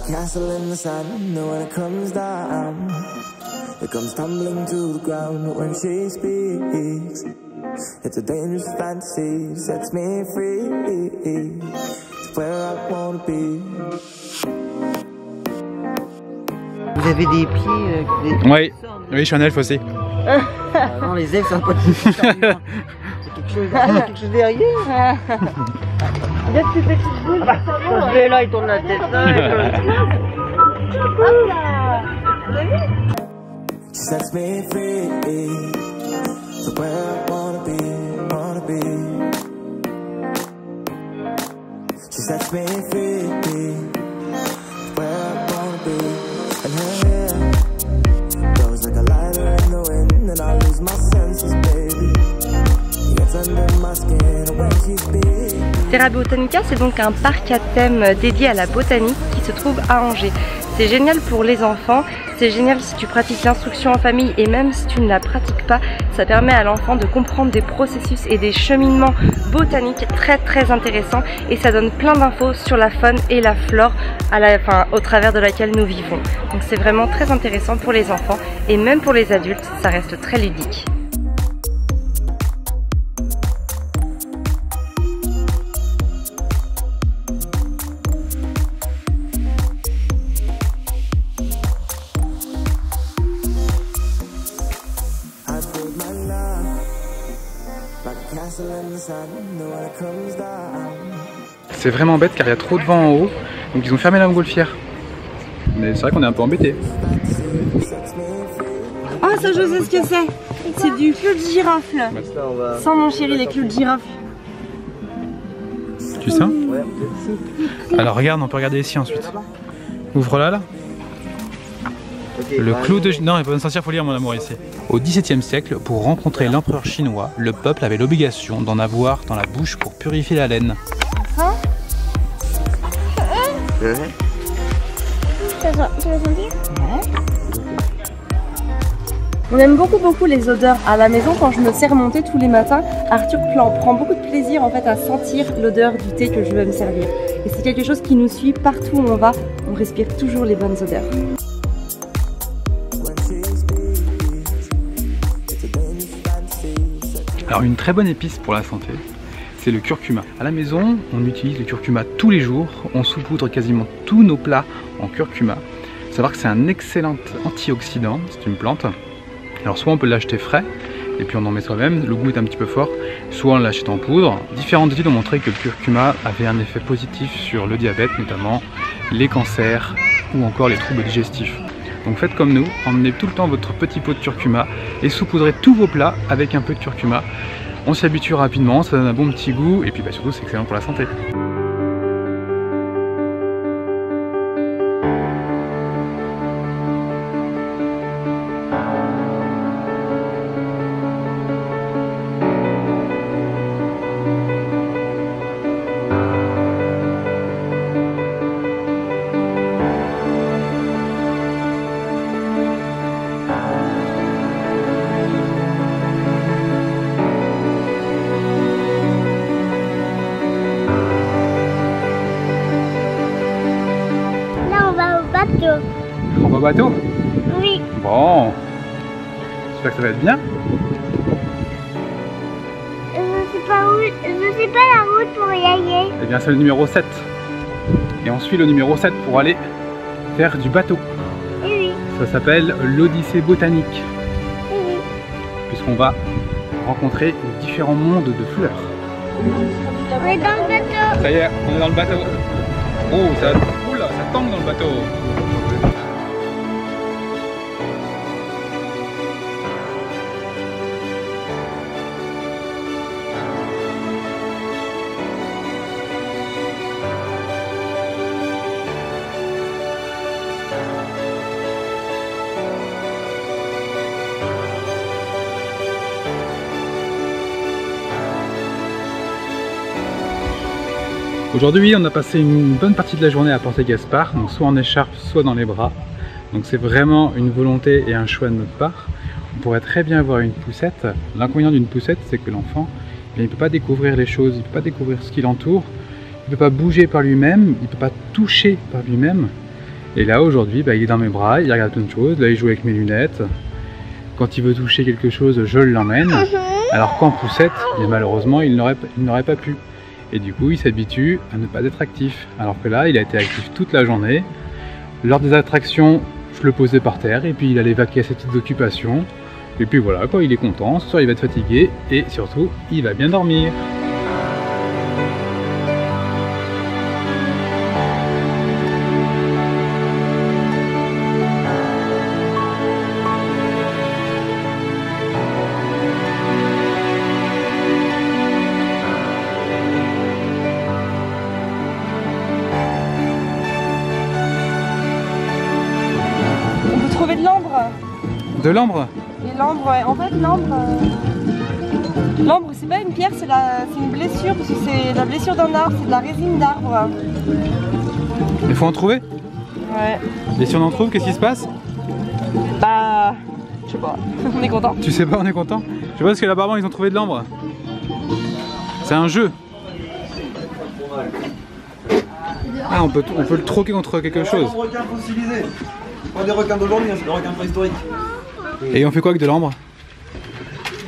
Castle in the sand, and when it comes down, it comes tumbling to the ground. When she speaks, it's a dangerous fantasy, sets me free. It's where I wanna be. Vous avez des pieds Oui, oui, je suis un elfe aussi. non, les elfes sont pas de c'est quelque chose derrière. Regarde ces petites boules. Quand je vais là, il tourne la tête là. Hop là. She sets me free. So where I wanna be. She sets me free. Where I wanna be. And her hair goes like a lighter in the wind, and I lose my senses, baby. Gets under my skin when she speaks. Terra Botanica, c'est donc un parc à thème dédié à la botanique qui se trouve à Angers. C'est génial pour les enfants, c'est génial si tu pratiques l'instruction en famille et même si tu ne la pratiques pas, ça permet à l'enfant de comprendre des processus et des cheminements botaniques très intéressants et ça donne plein d'infos sur la faune et la flore au travers de laquelle nous vivons. Donc c'est vraiment très intéressant pour les enfants et même pour les adultes, ça reste très ludique. C'est vraiment bête car il y a trop de vent en haut, donc ils ont fermé la montgolfière. Mais c'est vrai qu'on est un peu embêté. Oh ça je sais ce que c'est. C'est du clou de girafe. Sans mon chéri les clous de girafe. Tu sens? Alors regarde, on peut regarder ici ensuite. Ouvre-la là. Le clou de... Non, il faut s'en sortir, faut lire mon amour ici. Au XVIIe siècle, pour rencontrer l'empereur chinois, le peuple avait l'obligation d'en avoir dans la bouche pour purifier la laine. Hein? Tu veux sentir? On aime beaucoup les odeurs. À la maison, quand je me sers mon thé tous les matins, Arthur prend beaucoup de plaisir en fait à sentir l'odeur du thé que je vais me servir. Et c'est quelque chose qui nous suit partout où on va. On respire toujours les bonnes odeurs. Alors une très bonne épice pour la santé, c'est le curcuma. À la maison, on utilise le curcuma tous les jours. On saupoudre quasiment tous nos plats en curcuma. Il faut savoir que c'est un excellent antioxydant, c'est une plante. Alors soit on peut l'acheter frais, et puis on en met soi-même, le goût est un petit peu fort, soit on l'achète en poudre. Différentes études ont montré que le curcuma avait un effet positif sur le diabète, notamment les cancers ou encore les troubles digestifs. Donc faites comme nous, emmenez tout le temps votre petit pot de curcuma et saupoudrez tous vos plats avec un peu de curcuma. On s'y habitue rapidement, ça donne un bon petit goût et puis surtout c'est excellent pour la santé. On va au bateau? Oui. Bon. J'espère que ça va être bien. Je sais pas la route pour y aller. Eh bien c'est le numéro 7. Et on suit le numéro 7 pour aller faire du bateau. Oui. Ça s'appelle l'Odyssée botanique. Oui. Puisqu'on va rencontrer différents mondes de fleurs. On est dans le bateau. Ça y est, on est dans le bateau. Oh, oula, ça tangue dans le bateau. Aujourd'hui, on a passé une bonne partie de la journée à porter Gaspard, donc soit en écharpe, soit dans les bras. Donc c'est vraiment une volonté et un choix de notre part. On pourrait très bien avoir une poussette. L'inconvénient d'une poussette, c'est que l'enfant, il ne peut pas découvrir les choses, il ne peut pas découvrir ce qui l'entoure, il ne peut pas bouger par lui-même, il ne peut pas toucher par lui-même. Et là, aujourd'hui, il est dans mes bras, il regarde plein de choses, là il joue avec mes lunettes. Quand il veut toucher quelque chose, je l'emmène. Alors qu'en poussette, malheureusement, il n'aurait pas pu. Et du coup, il s'habitue à ne pas être actif. Alors que là, il a été actif toute la journée. Lors des attractions, je le posais par terre et puis il allait vaquer à ses petites occupations. Et puis voilà, quoi, il est content, ce soir il va être fatigué et surtout, il va bien dormir. Trouver de l'ambre. De l'ambre? Et l'ambre, ouais. En fait, l'ambre, c'est pas une pierre, c'est une blessure, parce que c'est la blessure d'un arbre, c'est de la résine d'arbre. Il faut en trouver? Ouais. Et si on en trouve, qu'est-ce qui se passe? Bah, je sais pas, on est content. Tu sais pas, on est content? Je sais pas parce que là-bas, ils ont trouvé de l'ambre. C'est un jeu. Ah, on peut le troquer contre quelque chose. C'est un requin fossilisé. Pas des requins d'aujourd'hui, c'est des requins préhistoriques. Et on fait quoi avec de l'ambre?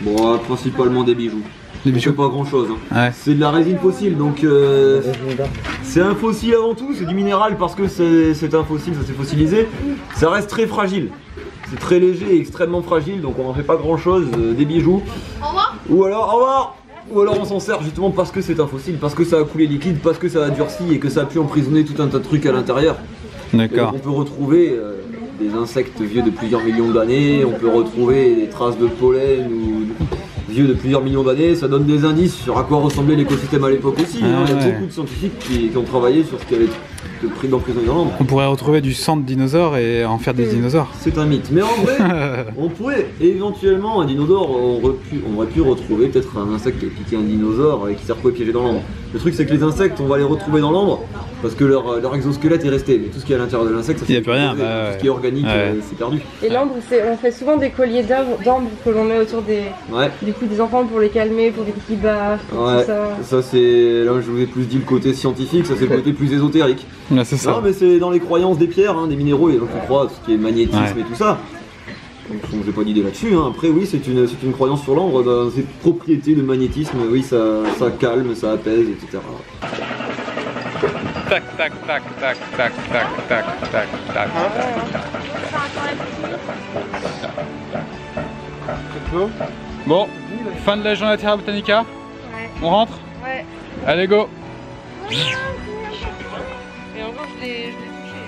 Bon, principalement des bijoux. Des bijoux? Pas grand chose. Hein. Ouais. C'est de la résine fossile, donc c'est un fossile avant tout, c'est du minéral parce que c'est un fossile, ça s'est fossilisé. Ça reste très fragile. C'est très léger et extrêmement fragile, donc on n'en fait pas grand chose. Des bijoux. Au revoir. Ou alors on s'en sert justement parce que c'est un fossile, parce que ça a coulé liquide, parce que ça a durci et que ça a pu emprisonner tout un tas de trucs à l'intérieur. D'accord. On peut retrouver des insectes vieux de plusieurs millions d'années, on peut retrouver des traces de pollen ou vieux de plusieurs millions d'années, ça donne des indices sur à quoi ressemblait l'écosystème à l'époque aussi. Ah, Il y a ouais. beaucoup de scientifiques qui ont travaillé sur ce qui avait été pris d'emprisonnement dans l'ambre. On pourrait retrouver du sang de dinosaures et en faire des dinosaures. C'est un mythe, mais en vrai, on pourrait éventuellement un dinosaure, on aurait pu retrouver peut-être un insecte qui a piqué un dinosaure et qui s'est retrouvé piégé dans l'ambre. Le truc c'est que les insectes, on va les retrouver dans l'ambre parce que leur exosquelette est resté, mais tout ce qui est à l'intérieur de l'insecte, ça Il y a s'est plus rien, explosé. bah, Tout ce qui est organique, ouais. c'est perdu. Et l'ambre, on fait souvent des colliers d'ambre que l'on met autour des enfants pour les calmer, pour des petits baffes, Ouais, tout ça. ça c'est. Là je vous ai plus dit le côté scientifique, ça c'est le côté plus ésotérique. Ouais, c'est ça. Non mais c'est dans les croyances des pierres, hein, des minéraux, il y a des gens qui croient tout ce qui est magnétisme et tout ça. Donc j'ai pas d'idée là-dessus, hein. Après oui c'est une croyance sur l'ambre, dans ses propriétés de magnétisme, oui ça calme, ça apaise, etc. Tac tac tac tac tac tac tac tac tac. Bon, fin de la journée à Terra Botanica. Ouais. On rentre? Ouais. Allez go. Et encore je l'ai touché.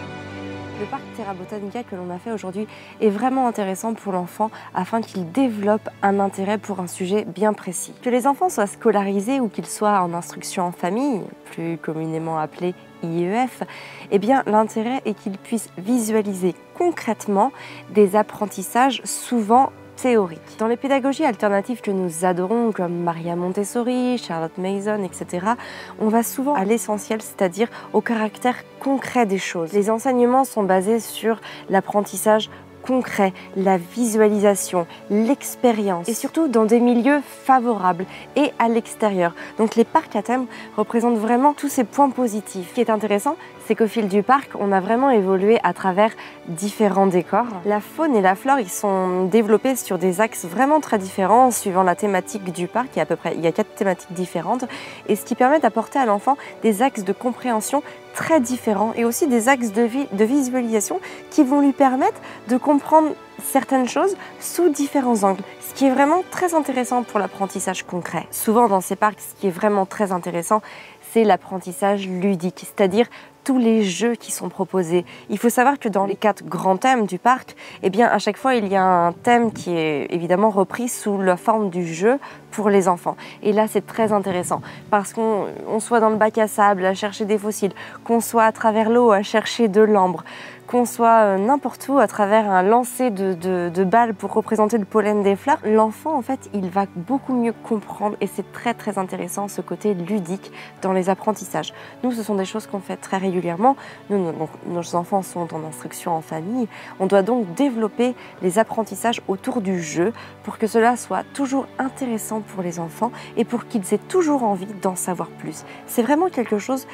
Le parc Terra Botanica que l'on a fait aujourd'hui est vraiment intéressant pour l'enfant afin qu'il développe un intérêt pour un sujet bien précis. Que les enfants soient scolarisés ou qu'ils soient en instruction en famille, plus communément appelé IEF, eh bien l'intérêt est qu'ils puissent visualiser concrètement des apprentissages souvent théorique. Dans les pédagogies alternatives que nous adorons, comme Maria Montessori, Charlotte Mason, etc., on va souvent à l'essentiel, c'est-à-dire au caractère concret des choses. Les enseignements sont basés sur l'apprentissage concret, la visualisation, l'expérience et surtout dans des milieux favorables et à l'extérieur. Donc les parcs à thème représentent vraiment tous ces points positifs. Ce qui est intéressant, c'est qu'au fil du parc, on a vraiment évolué à travers différents décors. La faune et la flore, ils sont développés sur des axes vraiment très différents suivant la thématique du parc. Il y a 4 thématiques différentes et ce qui permet d'apporter à l'enfant des axes de compréhension très différents et aussi des axes de visualisation qui vont lui permettre de comprendre certaines choses sous différents angles, ce qui est vraiment très intéressant pour l'apprentissage concret. Souvent dans ces parcs, ce qui est vraiment très intéressant, c'est l'apprentissage ludique, c'est-à-dire tous les jeux qui sont proposés. Il faut savoir que dans les 4 grands thèmes du parc, eh bien, à chaque fois, il y a un thème qui est évidemment repris sous la forme du jeu pour les enfants. Et là, c'est très intéressant parce qu'on soit dans le bac à sable à chercher des fossiles, qu'on soit à travers l'eau à chercher de l'ambre, qu'on soit n'importe où à travers un lancer de balles pour représenter le pollen des fleurs, l'enfant en fait il va beaucoup mieux comprendre et c'est très très intéressant ce côté ludique dans les apprentissages. Nous ce sont des choses qu'on fait très régulièrement, nos enfants sont en instruction en famille, on doit donc développer les apprentissages autour du jeu pour que cela soit toujours intéressant pour les enfants et pour qu'ils aient toujours envie d'en savoir plus. C'est vraiment quelque chose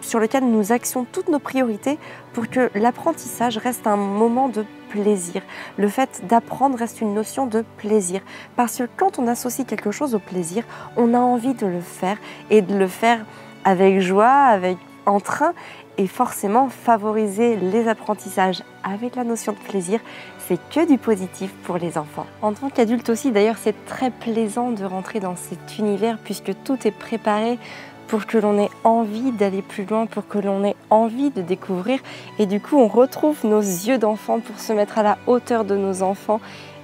sur lequel nous axons toutes nos priorités pour que l'apprentissage reste un moment de plaisir. Le fait d'apprendre reste une notion de plaisir. Parce que quand on associe quelque chose au plaisir, on a envie de le faire et de le faire avec joie, avec entrain et forcément favoriser les apprentissages avec la notion de plaisir, c'est que du positif pour les enfants. En tant qu'adulte aussi, d'ailleurs, c'est très plaisant de rentrer dans cet univers puisque tout est préparé pour que l'on ait envie d'aller plus loin, pour que l'on ait envie de découvrir. Et du coup, on retrouve nos yeux d'enfant pour se mettre à la hauteur de nos enfants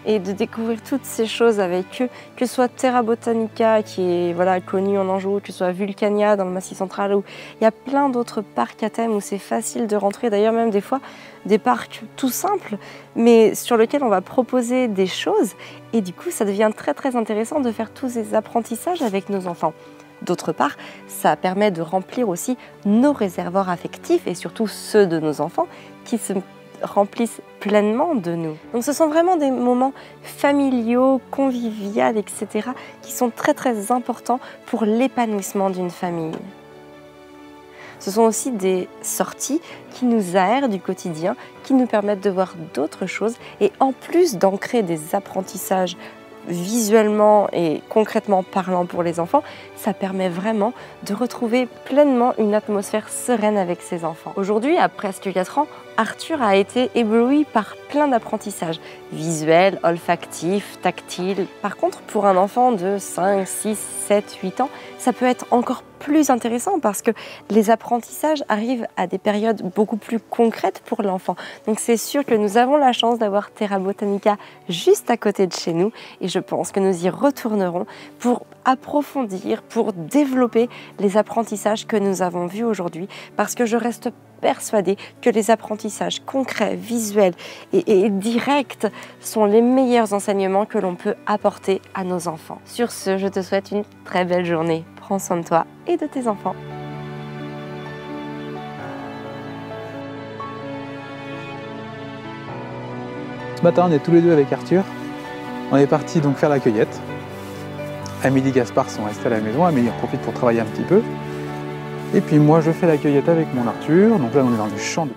et de découvrir toutes ces choses avec eux, que ce soit Terra Botanica, qui est voilà, connu en Anjou, que ce soit Vulcania dans le Massif central, où il y a plein d'autres parcs à thème où c'est facile de rentrer. D'ailleurs, même des fois, des parcs tout simples, mais sur lesquels on va proposer des choses. Et du coup, ça devient très très intéressant de faire tous ces apprentissages avec nos enfants. D'autre part, ça permet de remplir aussi nos réservoirs affectifs et surtout ceux de nos enfants qui se remplissent pleinement de nous. Donc ce sont vraiment des moments familiaux, conviviaux, etc. qui sont très très importants pour l'épanouissement d'une famille. Ce sont aussi des sorties qui nous aèrent du quotidien, qui nous permettent de voir d'autres choses et en plus d'ancrer des apprentissages visuellement et concrètement parlant pour les enfants, ça permet vraiment de retrouver pleinement une atmosphère sereine avec ses enfants. Aujourd'hui, à presque 4 ans, Arthur a été ébloui par plein d'apprentissages visuels, olfactifs, tactiles. Par contre, pour un enfant de 5, 6, 7, 8 ans, ça peut être encore plus intéressant parce que les apprentissages arrivent à des périodes beaucoup plus concrètes pour l'enfant. Donc c'est sûr que nous avons la chance d'avoir Terra Botanica juste à côté de chez nous et je pense que nous y retournerons pour approfondir, pour développer les apprentissages que nous avons vus aujourd'hui parce que je reste persuadée que les apprentissages concrets, visuels et directs sont les meilleurs enseignements que l'on peut apporter à nos enfants. Sur ce, je te souhaite une très belle journée. Prends soin de toi et de tes enfants. Ce matin, on est tous les deux avec Arthur. On est parti donc faire la cueillette. Amélie et Gaspard sont restés à la maison. Amélie en profite pour travailler un petit peu. Et puis moi, je fais la cueillette avec mon Arthur. Donc là, on est dans le champ de